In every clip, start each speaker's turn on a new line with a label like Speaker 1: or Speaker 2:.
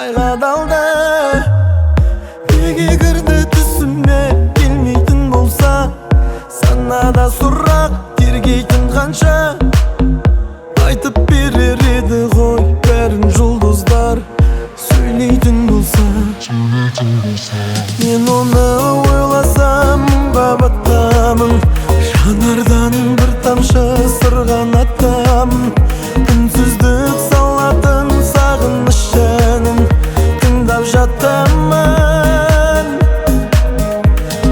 Speaker 1: айға далды. Неге кірді түсіме келмейтін болса, санада сұрақ тергейтін қанша. Айтып берер еді ғой бәрін жұлдыздар, сөйлейтін болса. Мен оны ойласам қабаттамын, жанардан бір тамшы сырған атамын. Үнсіздік салатын сағыныш әнін тыңдап жатамын.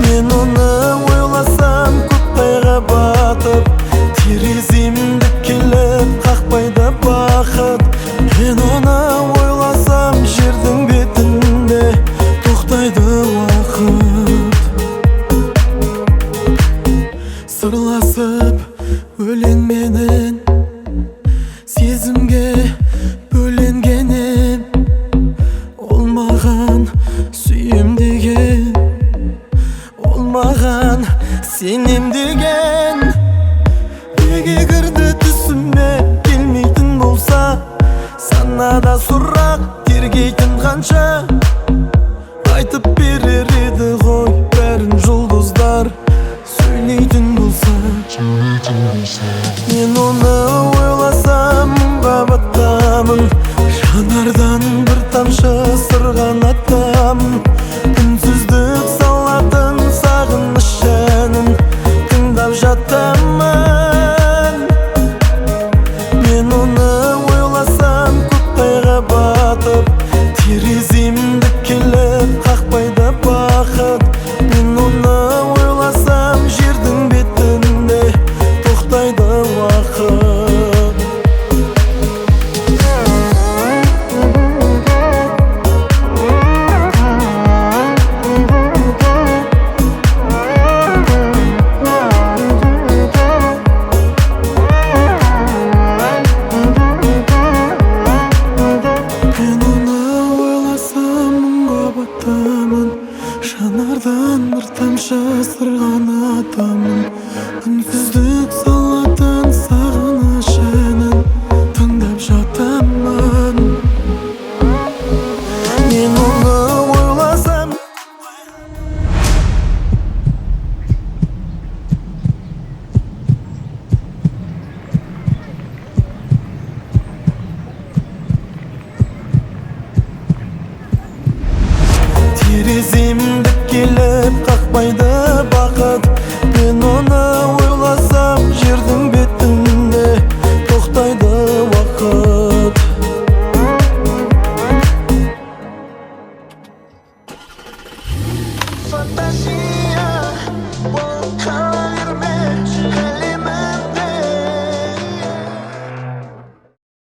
Speaker 1: Мен оны ойласам көкбайға батып, тереземді келіп қақпайды бақыт. Мен оны ойласам жердің бетінде тоқтайды уақыт. Сырласып өлеңменен сезімге бөленгенім, ол маған сүйем деген, ол маған сенем деген. Неге кірді түсіме келмейтін болса, санада сұрақ тергейтін қанша. Айтып берер еді ғой бәрін жұлдыздар, сөйлейтін болса. Мен оны ойласам қабаттамын, жанардан бір тамшы